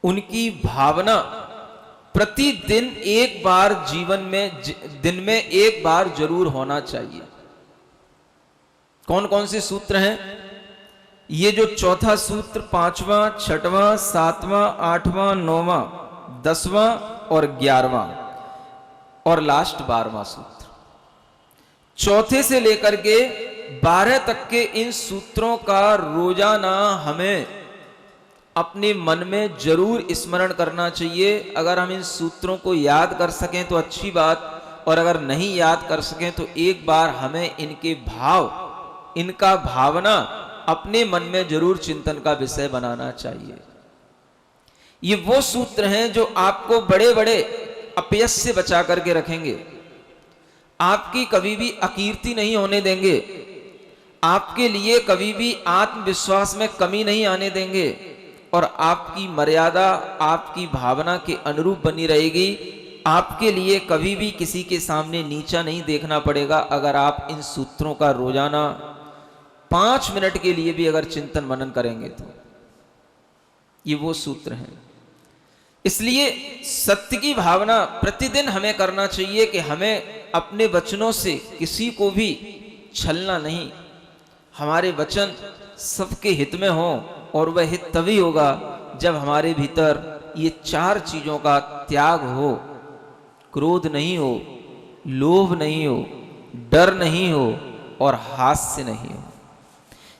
उनकी भावना प्रतिदिन एक बार जीवन में, दिन में एक बार जरूर होना चाहिए। कौन कौन से सूत्र हैं? ये जो चौथा सूत्र, पांचवा, छठवां, सातवां, आठवां, नौवां, 10वां और 11वां और लास्ट 12वां सूत्र, चौथे से लेकर के 12 तक के इन सूत्रों का रोजाना हमें अपने मन में जरूर स्मरण करना चाहिए। अगर हम इन सूत्रों को याद कर सकें तो अच्छी बात, और अगर नहीं याद कर सकें तो एक बार हमें इनके भाव, इनका भावना अपने मन में जरूर चिंतन का विषय बनाना चाहिए। ये वो सूत्र हैं जो आपको बड़े बड़े अपयश से बचा करके रखेंगे, आपकी कभी भी अकीर्ति नहीं होने देंगे, आपके लिए कभी भी आत्मविश्वास में कमी नहीं आने देंगे, और आपकी मर्यादा आपकी भावना के अनुरूप बनी रहेगी। आपके लिए कभी भी किसी के सामने नीचा नहीं देखना पड़ेगा अगर आप इन सूत्रों का रोजाना 5 मिनट के लिए भी अगर चिंतन मनन करेंगे तो। ये वो सूत्र हैं। इसलिए सत्य की भावना प्रतिदिन हमें करना चाहिए कि हमें अपने वचनों से किसी को भी छलना नहीं, हमारे वचन सबके हित में हो, और वह हित तभी होगा जब हमारे भीतर ये 4 चीजों का त्याग हो। क्रोध नहीं हो, लोभ नहीं हो, डर नहीं हो और हास्य नहीं हो।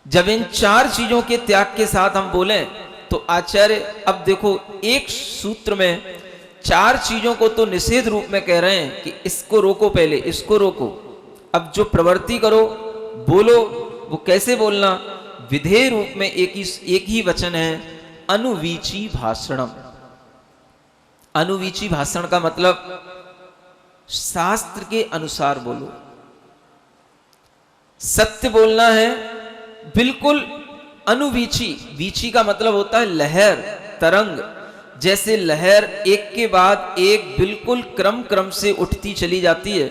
जब इन 4 चीजों के त्याग के साथ हम बोलें तो आचार्य, अब देखो एक सूत्र में 4 चीजों को तो निषेध रूप में कह रहे हैं कि इसको रोको, पहले इसको रोको। अब जो प्रवृत्ति करो, बोलो, वो कैसे बोलना? विधेय रूप में एक ही वचन है, अनुवीची भाषणम। अनुवीची भाषण का मतलब शास्त्र के अनुसार बोलो, सत्य बोलना है, बिल्कुल अनुवीची। वीची का मतलब होता है लहर, तरंग। जैसे लहर एक के बाद एक बिल्कुल क्रम से उठती चली जाती है,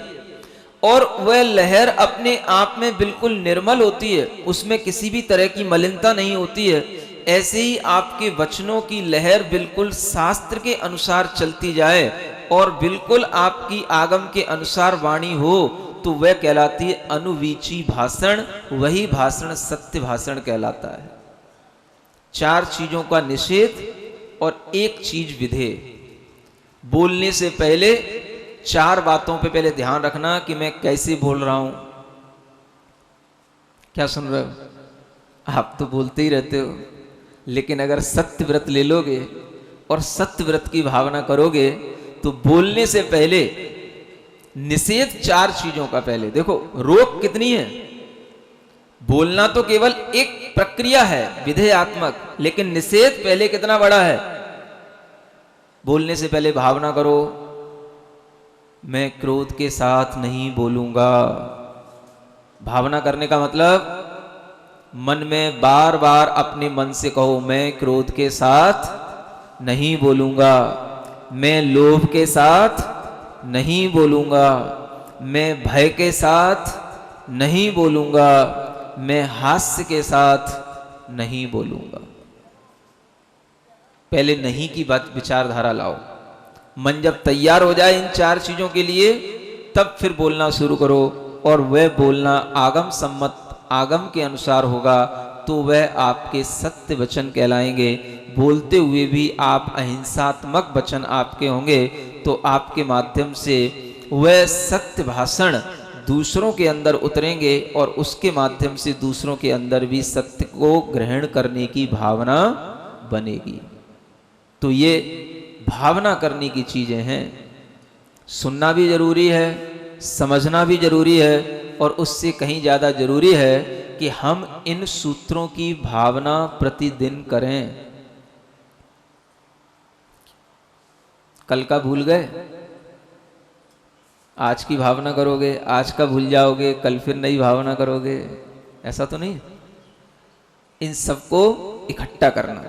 और वह लहर अपने आप में बिल्कुल निर्मल होती है, उसमें किसी भी तरह की मलिनता नहीं होती है। ऐसे ही आपके वचनों की लहर बिल्कुल शास्त्र के अनुसार चलती जाए और बिल्कुल आपकी आगम के अनुसार वाणी हो तो वह कहलाती है अनुवीची भाषण। वही भाषण सत्य भाषण कहलाता है। 4 चीजों का निषेध और एक चीज विधेय। बोलने से पहले 4 बातों पे पहले ध्यान रखना कि मैं कैसे बोल रहा हूं। क्या सुन रहे हो? आप तो बोलते ही रहते हो, लेकिन अगर सत्य व्रत ले लोगे और सत्य व्रत की भावना करोगे तो बोलने से पहले निषेध 4 चीजों का पहले देखो। रोक कितनी है? बोलना तो केवल एक प्रक्रिया है विधेयात्मक, लेकिन निषेध पहले कितना बड़ा है। बोलने से पहले भावना करो, मैं क्रोध के साथ नहीं बोलूंगा। भावना करने का मतलब मन में बार बार अपने मन से कहो, मैं क्रोध के साथ नहीं बोलूंगा, मैं लोभ के साथ नहीं बोलूंगा, मैं भय के साथ नहीं बोलूंगा, मैं हास्य के साथ नहीं बोलूंगा। पहले नहीं की बात विचारधारा लाओ। मन जब तैयार हो जाए इन 4 चीजों के लिए, तब फिर बोलना शुरू करो, और वह बोलना आगम सम्मत, आगम के अनुसार होगा तो वह आपके सत्य वचन कहलाएंगे। बोलते हुए भी आप अहिंसात्मक वचन आपके होंगे तो आपके माध्यम से वह सत्य भाषण दूसरों के अंदर उतरेंगे और उसके माध्यम से दूसरों के अंदर भी सत्य को ग्रहण करने की भावना बनेगी। तो ये भावना करने की चीजें हैं। सुनना भी जरूरी है, समझना भी जरूरी है, और उससे कहीं ज्यादा जरूरी है कि हम इन सूत्रों की भावना प्रतिदिन करें। कल का भूल गए, आज की भावना करोगे, आज का भूल जाओगे, कल फिर नई भावना करोगे, ऐसा तो नहीं। इन सबको इकट्ठा करना।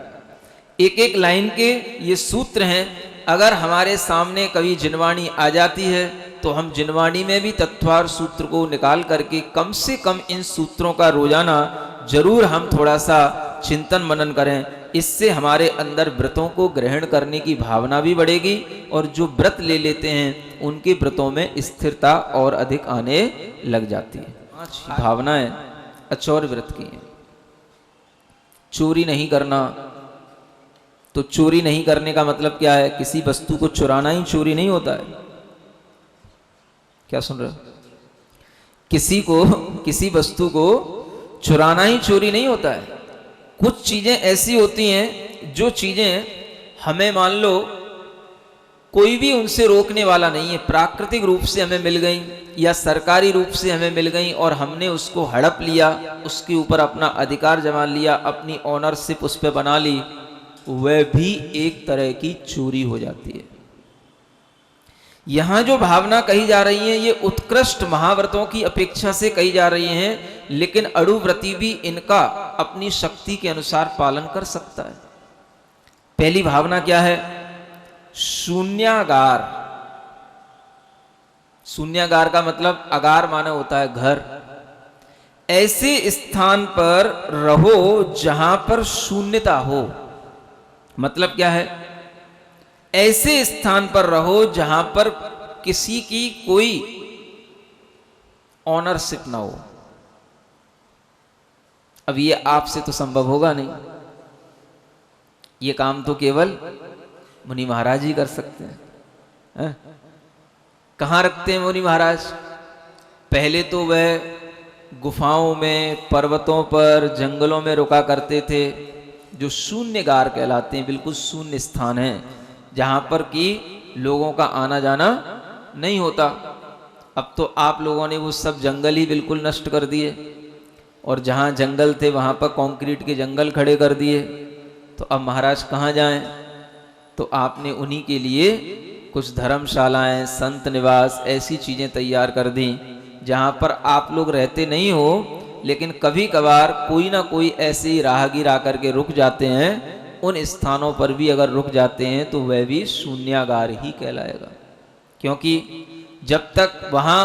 एक एक लाइन के ये सूत्र हैं। अगर हमारे सामने कभी जिनवाणी आ जाती है तो हम जिनवाणी में भी तत्वार सूत्र को निकाल करके कम से कम इन सूत्रों का रोजाना जरूर हम थोड़ा सा चिंतन मनन करें, इससे हमारे अंदर व्रतों को ग्रहण करने की भावना भी बढ़ेगी और जो व्रत ले लेते हैं उनके व्रतों में स्थिरता और अधिक आने लग जाती है। भावनाएं अचौर व्रत की हैं। चोरी नहीं करना, तो चोरी नहीं करने का मतलब क्या है? किसी वस्तु को चुराना ही चोरी नहीं होता है। क्या सुन रहे हो? किसी वस्तु को चुराना ही चोरी नहीं होता है। कुछ चीजें ऐसी होती हैं जो चीजें हमें मान लो कोई भी उनसे रोकने वाला नहीं है, प्राकृतिक रूप से हमें मिल गई या सरकारी रूप से हमें मिल गई और हमने उसको हड़प लिया, उसके ऊपर अपना अधिकार जमा लिया, अपनी ऑनरशिप उस पर बना ली, वह भी एक तरह की चोरी हो जाती है। यहां जो भावना कही जा रही है ये उत्कृष्ट महाव्रतों की अपेक्षा से कही जा रही हैं, लेकिन अड़ुव्रती भी इनका अपनी शक्ति के अनुसार पालन कर सकता है। पहली भावना क्या है? शून्यागार। शून्यागार का मतलब अगार माने होता है घर। ऐसे स्थान पर रहो जहां पर शून्यता हो। मतलब क्या है? ऐसे स्थान पर रहो जहां पर किसी की कोई ऑनरशिप ना हो। अब ये आपसे तो संभव होगा नहीं, ये काम तो केवल मुनि महाराज ही कर सकते हैं। कहां रखते हैं मुनि महाराज? पहले तो वह गुफाओं में, पर्वतों पर, जंगलों में रुका करते थे, जो शून्यगार कहलाते हैं। बिल्कुल शून्य स्थान है जहां पर कि लोगों का आना जाना नहीं होता। अब तो आप लोगों ने वो सब जंगल ही बिल्कुल नष्ट कर दिए और जहां जंगल थे वहां पर कंक्रीट के जंगल खड़े कर दिए। तो अब महाराज कहां जाएं? तो आपने उन्हीं के लिए कुछ धर्मशालाएं, संत निवास, ऐसी चीजें तैयार कर दी जहां पर आप लोग रहते नहीं हो, लेकिन कभी कभार कोई ना कोई ऐसे ही राहगीर आकर के रुक जाते हैं। उन स्थानों पर भी अगर रुक जाते हैं तो वह भी शून्यागार ही कहलाएगा, क्योंकि जब तक वहां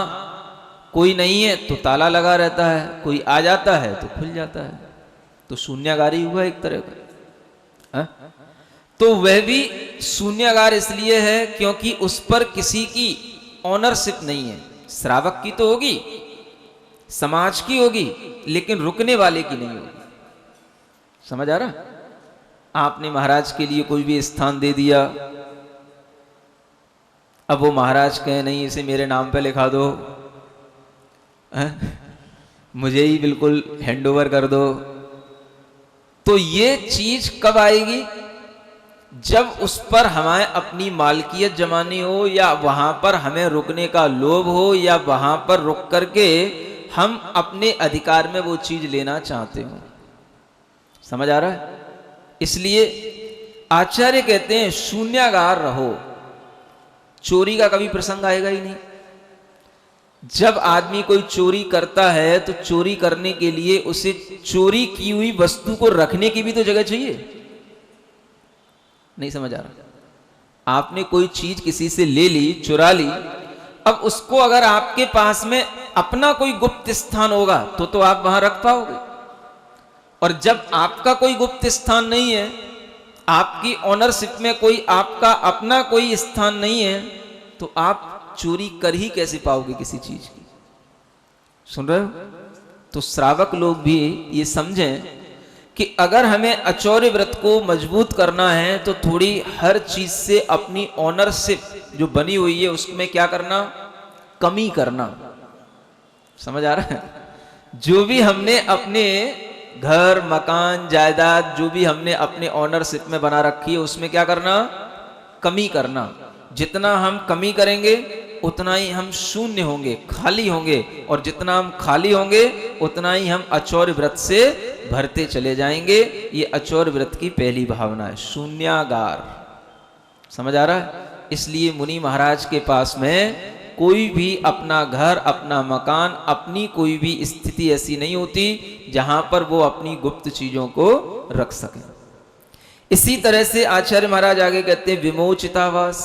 कोई नहीं है तो ताला लगा रहता है, कोई आ जाता है तो खुल जाता है, तो शून्यागार ही हुआ एक तरह का। तो वह भी शून्यागार इसलिए है क्योंकि उस पर किसी की ऑनरशिप नहीं है। श्रावक की तो होगी, समाज की होगी, लेकिन रुकने वाले की नहीं होगी। समझ आ रहा? आपने महाराज के लिए कोई भी स्थान दे दिया, अब वो महाराज कहे नहीं इसे मेरे नाम पे लिखा दो, मुझे ही बिल्कुल हैंडओवर कर दो, तो ये चीज कब आएगी? जब उस पर हमें अपनी मालकियत जमानी हो, या वहां पर हमें रुकने का लोभ हो, या वहां पर रुक करके हम अपने अधिकार में वो चीज लेना चाहते हो। समझ आ रहा है? इसलिए आचार्य कहते हैं शून्यागार रहो। चोरी का कभी प्रसंग आएगा ही नहीं। जब आदमी कोई चोरी करता है तो चोरी करने के लिए उसे चोरी की हुई वस्तु को रखने की भी तो जगह चाहिए। नहीं समझ आ रहा? आपने कोई चीज किसी से ले ली, चुरा ली, अब उसको अगर आपके पास में अपना कोई गुप्त स्थान होगा तो आप वहां रख पाओगे। और जब आपका कोई गुप्त स्थान नहीं है, आपकी ऑनरशिप में कोई आपका अपना कोई स्थान नहीं है, तो आप चोरी कर ही कैसे पाओगे किसी चीज की? सुन रहे हो? तो श्रावक लोग भी ये समझें कि अगर हमें अचौर्य व्रत को मजबूत करना है तो थोड़ी हर चीज से अपनी ऑनरशिप जो बनी हुई है उसमें क्या करना? कमी करना। समझ आ रहा है? जो भी हमने अपने घर, मकान, जायदाद जो भी हमने अपने ऑनरशिप में बना रखी है उसमें क्या करना? कमी करना। जितना हम कमी करेंगे उतना ही हम शून्य होंगे, खाली होंगे, और जितना हम खाली होंगे उतना ही हम अचौर्य व्रत से भरते चले जाएंगे। ये अचौर्य व्रत की पहली भावना है, शून्यागार। समझ आ रहा है? इसलिए मुनि महाराज के पास में कोई भी अपना घर, अपना मकान, अपनी कोई भी स्थिति ऐसी नहीं होती जहां पर वो अपनी गुप्त चीजों को रख सके। इसी तरह से आचार्य महाराज आगे कहते हैं विमोचितावास।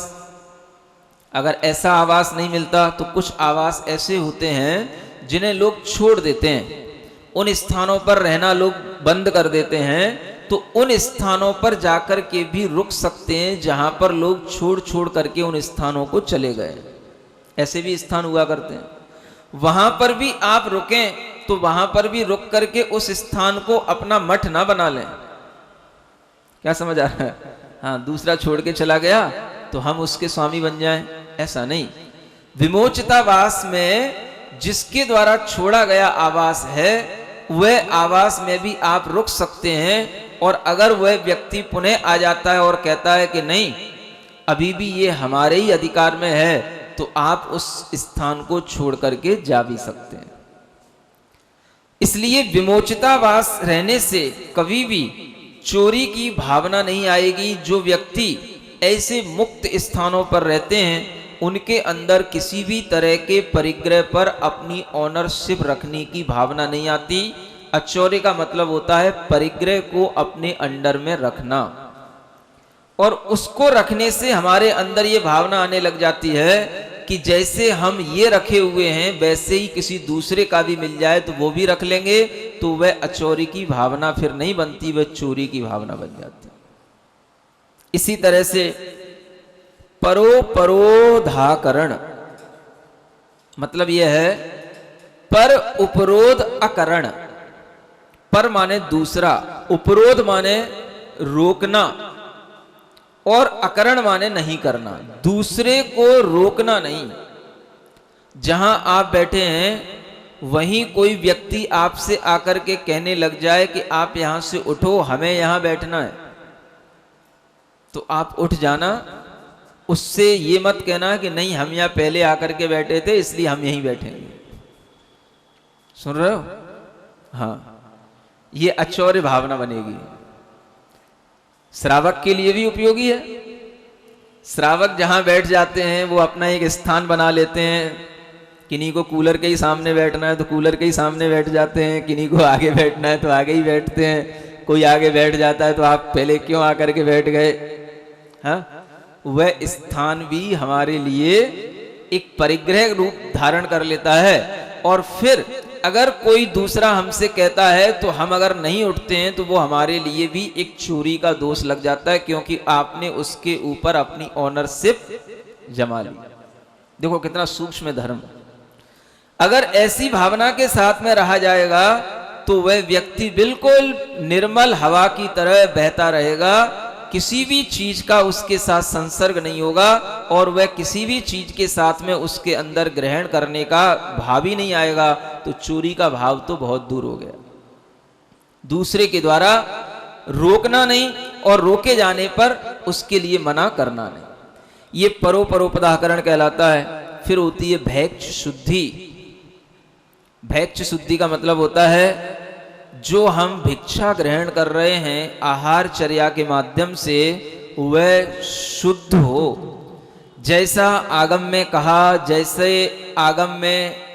अगर ऐसा आवास नहीं मिलता तो कुछ आवास ऐसे होते हैं जिन्हें लोग छोड़ देते हैं। उन स्थानों पर रहना लोग बंद कर देते हैं, तो उन स्थानों पर जाकर के भी रुक सकते हैं जहां पर लोग छोड़ छोड़ करके उन स्थानों को चले गए। ऐसे भी स्थान हुआ करते हैं, वहां पर भी आप रुकें तो वहां पर भी रुक करके उस स्थान को अपना मठ ना बना लें। क्या समझ आ रहा है? हाँ, दूसरा छोड़ के चला गया तो हम उसके स्वामी बन जाएं, ऐसा नहीं। विमोचतावास में जिसके द्वारा छोड़ा गया आवास है, वह आवास में भी आप रुक सकते हैं। और अगर वह व्यक्ति पुनः आ जाता है और कहता है कि नहीं, अभी भी ये हमारे ही अधिकार में है, तो आप उस स्थान को छोड़ करके जा भी सकते हैं। इसलिए विमोचतावास रहने से कभी भी चोरी की भावना नहीं आएगी। जो व्यक्ति ऐसे मुक्त स्थानों पर रहते हैं, उनके अंदर किसी भी तरह के परिग्रह पर अपनी ऑनरशिप रखने की भावना नहीं आती। अचौर्य का मतलब होता है परिग्रह को अपने अंडर में रखना, और उसको रखने से हमारे अंदर ये भावना आने लग जाती है कि जैसे हम ये रखे हुए हैं, वैसे ही किसी दूसरे का भी मिल जाए तो वो भी रख लेंगे, तो वह अचौरी की भावना फिर नहीं बनती, वह चोरी की भावना बन जाती। इसी तरह से परोपरोधाकरण मतलब यह है पर उपरोध अकरण। पर माने दूसरा, उपरोध माने रोकना, और अकरण माने नहीं करना, दूसरे को रोकना नहीं। जहां आप बैठे हैं वहीं कोई व्यक्ति आपसे आकर के कहने लग जाए कि आप यहां से उठो, हमें यहां बैठना है, तो आप उठ जाना। उससे ये मत कहना कि नहीं, हम यहां पहले आकर के बैठे थे इसलिए हम यहीं बैठेंगे। सुन रहे हो? हाँ, ये अचौर्य भावना बनेगी। श्रावक के लिए भी उपयोगी है। श्रावक जहां बैठ जाते हैं वो अपना एक स्थान बना लेते हैं। किन्हीं को कूलर के ही सामने बैठना है तो कूलर के ही सामने बैठ जाते हैं, किन्हीं को आगे बैठना है तो आगे ही बैठते हैं। कोई आगे बैठ जाता है तो आप पहले क्यों आकर के बैठ गए? हाँ, वह स्थान भी हमारे लिए एक परिग्रह रूप धारण कर लेता है। और फिर अगर कोई दूसरा हमसे कहता है तो हम अगर नहीं उठते हैं तो वो हमारे लिए भी एक चोरी का दोष लग जाता है, क्योंकि आपने उसके ऊपर अपनी ऑनरशिप जमा ली। देखो कितना सूक्ष्म धर्म। अगर ऐसी भावना के साथ में रहा जाएगा तो वह व्यक्ति बिल्कुल निर्मल हवा की तरह बहता रहेगा, किसी भी चीज का उसके साथ संसर्ग नहीं होगा, और वह किसी भी चीज के साथ में उसके अंदर ग्रहण करने का भाव ही नहीं आएगा। तो चोरी का भाव तो बहुत दूर हो गया। दूसरे के द्वारा रोकना नहीं, और रोके जाने पर उसके लिए मना करना नहीं, ये परोपरोपदाहकरण कहलाता है। फिर होती है भैक्ष शुद्धि। भैक्ष शुद्धि का मतलब होता है जो हम भिक्षा ग्रहण कर रहे हैं आहारचर्या के माध्यम से, वह शुद्ध हो। जैसा आगम में कहा, जैसे आगम में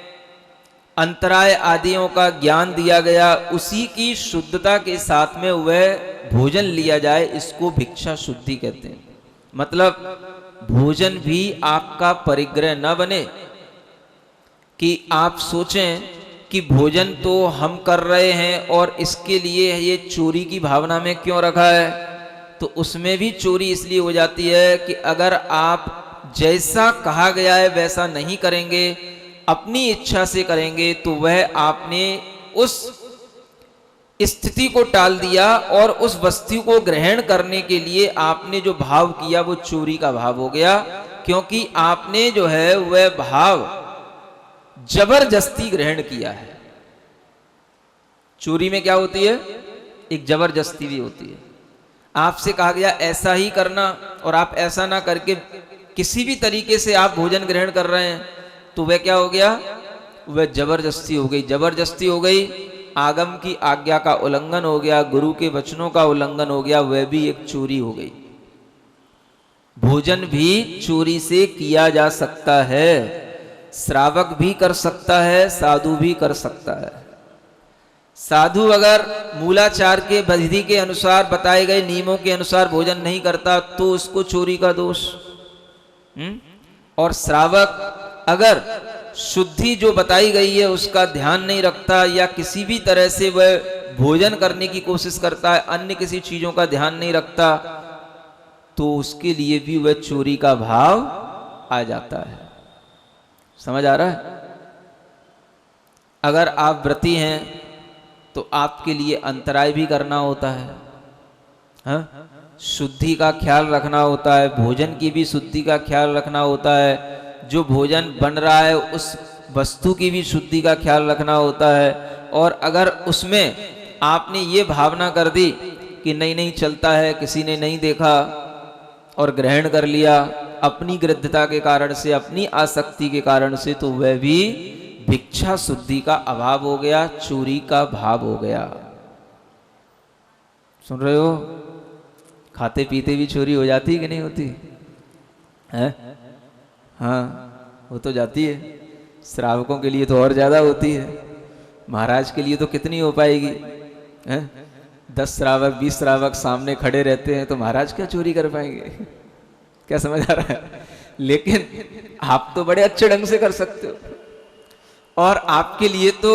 अंतराय आदियों का ज्ञान दिया गया, उसी की शुद्धता के साथ में वह भोजन लिया जाए, इसको भिक्षा शुद्धि कहते हैं। मतलब भोजन भी आपका परिग्रह न बने कि आप सोचें कि भोजन तो हम कर रहे हैं और इसके लिए ये चोरी की भावना में क्यों रखा है। तो उसमें भी चोरी इसलिए हो जाती है कि अगर आप जैसा कहा गया है वैसा नहीं करेंगे, अपनी इच्छा से करेंगे, तो वह आपने उस स्थिति को टाल दिया, और उस वस्तु को ग्रहण करने के लिए आपने जो भाव किया वो चोरी का भाव हो गया, क्योंकि आपने जो है वह भाव जबरदस्ती ग्रहण किया है। चोरी में क्या होती है? एक जबरदस्ती भी होती है। आपसे कहा गया ऐसा ही करना, और आप ऐसा ना करके किसी भी तरीके से आप भोजन ग्रहण कर रहे हैं, तो वह क्या हो गया? वह जबरदस्ती हो गई। जबरदस्ती हो गई, आगम की आज्ञा का उल्लंघन हो गया, गुरु के वचनों का उल्लंघन हो गया, वह भी एक चोरी हो गई। भोजन भी चोरी से किया जा सकता है, श्रावक भी कर सकता है, साधु भी कर सकता है। साधु अगर मूलाचार के विधि के अनुसार बताए गए नियमों के अनुसार भोजन नहीं करता तो उसको चोरी का दोष। और श्रावक अगर शुद्धि जो बताई गई है उसका ध्यान नहीं रखता, या किसी भी तरह से वह भोजन करने की कोशिश करता है, अन्य किसी चीजों का ध्यान नहीं रखता, तो उसके लिए भी वह चोरी का भाव आ जाता है। समझ आ रहा है? अगर आप व्रती हैं तो आपके लिए अंतराय भी करना होता है, हाँ? शुद्धि का ख्याल रखना होता है, भोजन की भी शुद्धि का ख्याल रखना होता है, जो भोजन बन रहा है उस वस्तु की भी शुद्धि का ख्याल रखना होता है। और अगर उसमें आपने ये भावना कर दी कि नहीं नहीं चलता है, किसी ने नहीं देखा और ग्रहण कर लिया अपनी गृद्धता के कारण से, अपनी आसक्ति के कारण से, तो वह भी भिक्षा शुद्धि का अभाव हो गया, चोरी का भाव हो गया। सुन रहे हो? खाते पीते भी चोरी हो जाती कि नहीं होती है? हाँ, वो तो जाती है। श्रावकों के लिए तो और ज्यादा होती है, महाराज के लिए तो कितनी हो पाएगी है? 10 श्रावक 20 श्रावक सामने खड़े रहते हैं तो महाराज क्या चोरी कर पाएंगे? क्या समझ आ रहा है? लेकिन आप तो बड़े अच्छे ढंग से कर सकते हो, और आपके लिए तो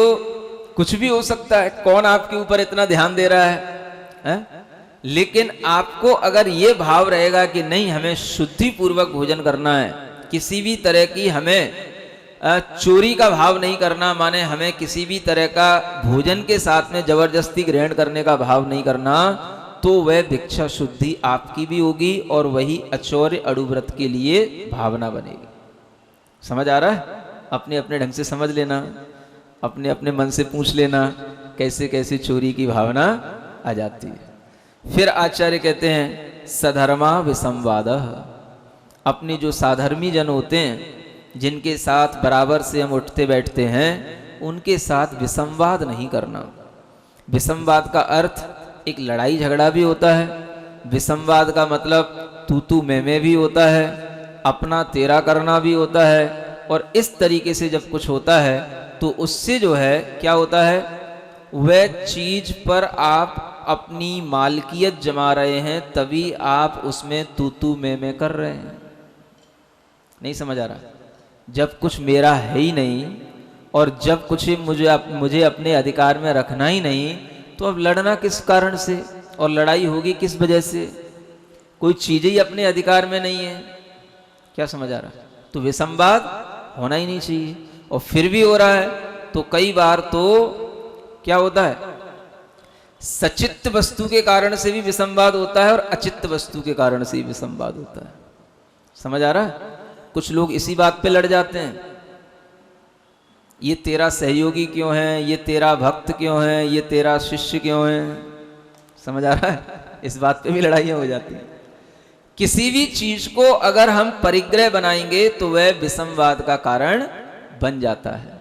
कुछ भी हो सकता है, कौन आपके ऊपर इतना ध्यान दे रहा है? लेकिन आपको अगर ये भाव रहेगा कि नहीं, हमें शुद्धि पूर्वक भोजन करना है, किसी भी तरह की हमें चोरी का भाव नहीं करना, माने हमें किसी भी तरह का भोजन के साथ में जबरदस्ती ग्रहण करने का भाव नहीं करना, तो वह भिक्षा शुद्धि आपकी भी होगी और वही अचौर्य अड़ुव्रत के लिए भावना बनेगी। समझ आ रहा है? अपने अपने ढंग से समझ लेना, अपने अपने मन से पूछ लेना कैसे कैसे चोरी की भावना आ जाती है। फिर आचार्य कहते हैं सधर्मा विसंवादः, अपने जो साधर्मी जन होते हैं, जिनके साथ बराबर से हम उठते बैठते हैं, उनके साथ विसंवाद नहीं करना। विसंवाद का अर्थ एक लड़ाई झगड़ा भी होता है, विसंवाद का मतलब तू तू मैं भी होता है, अपना तेरा करना भी होता है। और इस तरीके से जब कुछ होता है तो उससे जो है क्या होता है, वह चीज पर आप अपनी मालकियत जमा रहे हैं, तभी आप उसमें तू तू मैं कर रहे हैं। नहीं समझ आ रहा? जब कुछ मेरा है ही नहीं और जब कुछ मुझे अपने अधिकार में रखना ही नहीं, तो अब लड़ना किस कारण से और लड़ाई होगी किस वजह से? कोई चीज ही अपने अधिकार में नहीं है। क्या समझ आ रहा? तो विसंवाद होना ही नहीं चाहिए, और फिर भी हो रहा है। तो कई बार तो क्या होता है, सचित्त वस्तु के कारण से भी विसंवाद होता है और अचित्त वस्तु के कारण से भी विसंवाद होता है। समझ आ रहा है? कुछ लोग इसी बात पे लड़ जाते हैं, ये तेरा सहयोगी क्यों है, ये तेरा भक्त क्यों है, ये तेरा शिष्य क्यों है। समझ आ रहा है? इस बात पे भी लड़ाइयां हो जाती हैं। किसी भी चीज को अगर हम परिग्रह बनाएंगे तो वह विसंवाद का कारण बन जाता है।